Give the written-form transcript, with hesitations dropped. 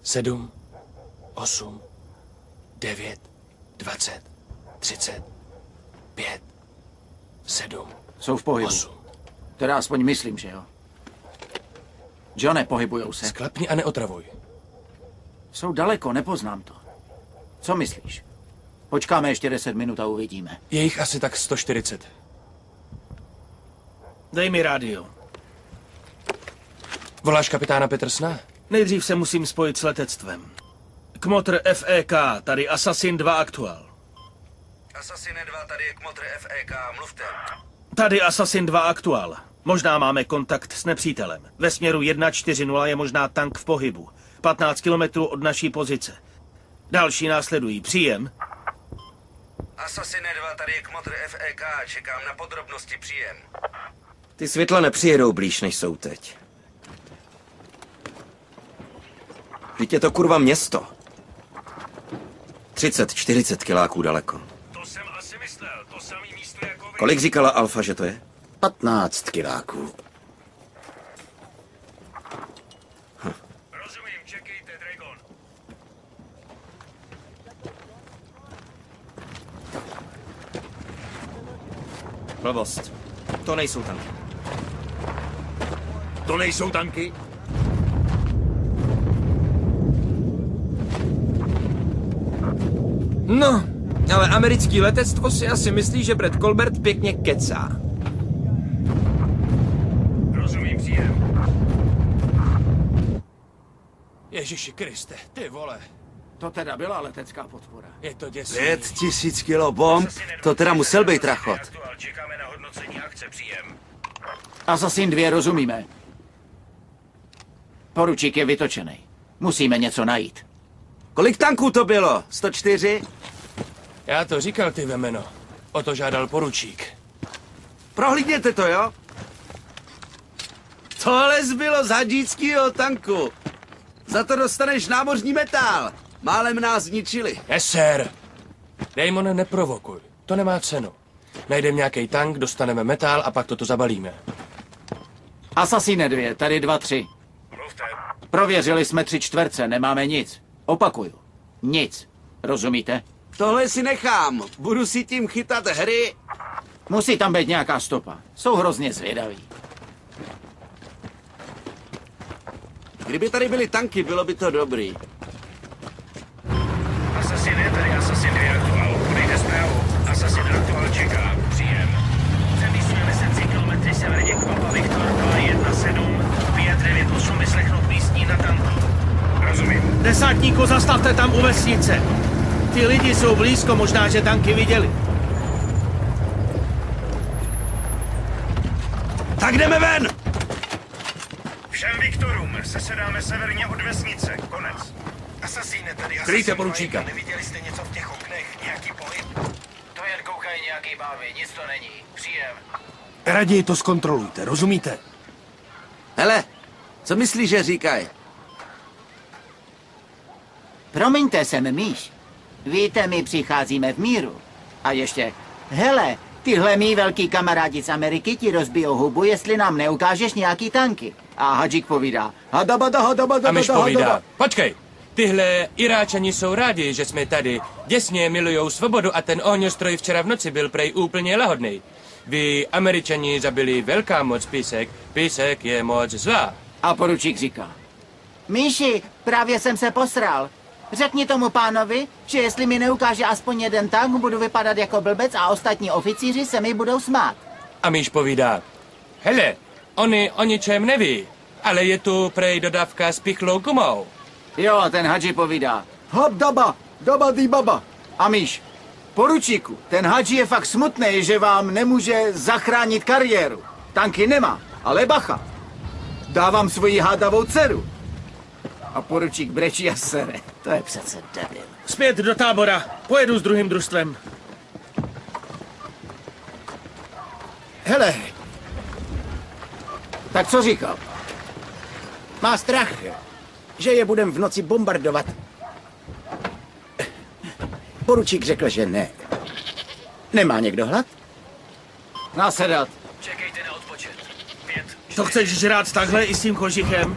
7, 8, 9, 20, 30, 5, 7. Jsou v pohybu. 8. Teda aspoň myslím, že jo. Johne, pohybujou se. Sklepni a neotravuj. Jsou daleko, nepoznám to. Co myslíš? Počkáme ještě 10 minut a uvidíme. Je jich asi tak 140. Dej mi rádio. Voláš kapitána Petersona? Nejdřív se musím spojit s letectvem. Kmotr FEK, tady Assassin 2 Aktuál. Assassin 2, tady je Kmotr FEK, mluvte. Tady Assassin 2 Aktuál. Možná máme kontakt s nepřítelem. Ve směru 140 je možná tank v pohybu. 15 kilometrů od naší pozice. Další následují. Příjem. Assassin 2, tady je Kmotr FEK, čekám na podrobnosti, příjem. Ty světla nepřijedou blíž, než jsou teď. Vždyť je to kurva město. 30-40 kiláků daleko. To jsem asi myslel, to samý místo jako vy. Kolik říkala Alfa, že to je? 15 kiláků. Rozumím, čekejte, Dragon. Blbost. To nejsou tanky. To nejsou tanky? No, ale americký letectvo si asi myslí, že Brad Colbert pěkně kecá. Rozumím, příjem. Ježiši Kriste, ty vole. To teda byla letecká podpora. Je to děsivý. 5000 kilo bomb? To teda musel být rachot. Čekáme na hodnocení akce, příjem. Assassin 2 rozumíme. Poručík je vytočený. Musíme něco najít. Kolik tanků to bylo? 104? Já to říkal, ty vemeno. O to žádal poručík. Prohlídněte to, jo? Tohle zbylo z hadžíckýho tanku. Za to dostaneš námořní metál. Málem nás zničili. Yes, sir. Damon, neprovokuj. To nemá cenu. Najdeme nějaký tank, dostaneme metál a pak toto zabalíme. Assassine 2, tady 2-3. Mluvte. Prověřili jsme 3/4, nemáme nic. Opakuju. Nic. Rozumíte? Tohle si nechám. Budu si tím chytat hry. Musí tam být nějaká stopa. Jsou hrozně zvědaví. Kdyby tady byly tanky, bylo by to dobrý. Assassin je tady Assassin 2 Aktuál. Podejte zprávu. Assassin Aktuál čeká. Příjem. Přemístujeme se 3 kilometry severně k Papa Viktor 217-598 vyslechnout místní na tanku. Rozumím. Desátníku, zastavte tam u vesnice. Ty lidi jsou blízko, možná, že tanky viděli. Tak jdeme ven! Všem Viktorům sesedáme severně od vesnice. Konec. Asasine, tady Kryjte poručíka. Neviděli jste něco v těch oknech? Nějaký pohyb? To jen koukají nějaký bávy, nic to není. Příjem. Raději to zkontrolujte, rozumíte? Hele, co myslíš, že říkají? Promiňte, jsem Míš. Víte, my přicházíme v míru. A ještě, hele, tyhle mý velký kamarádi z Ameriky ti rozbijou hubu, jestli nám neukážeš nějaký tanky. A Hadžik povídá, A myš povídá, počkej, tyhle Iráčani jsou rádi, že jsme tady. Děsně milujou svobodu a ten ohňostroj včera v noci byl prej úplně lahodnej. Vy, Američani, zabili velká moc písek, písek je moc zlá. A poručík říká, Míši, právě jsem se posral. Řekni tomu pánovi, že jestli mi neukáže aspoň jeden tank, budu vypadat jako blbec a ostatní oficíři se mi budou smát. A myš povídá, hele, oni o ničem neví, ale je tu prej dodávka s pichlou gumou. Jo, a ten Hadži povídá, hop daba, daba di baba. A Míš, poručíku, ten Hadži je fakt smutný, že vám nemůže zachránit kariéru. Tanky nemá, ale bacha. Dávám svoji hádavou dceru. A poručík brečí a sere. To je přece debil. Zpět do tábora. Pojedu s druhým družstvem. Hele, Tak co říkal? má strach, že je budem v noci bombardovat. Poručík řekl, že ne. Nemá někdo hlad? Nasedat. Čekejte na odpočet. 5. To chceš žrát takhle i s tím kožichem?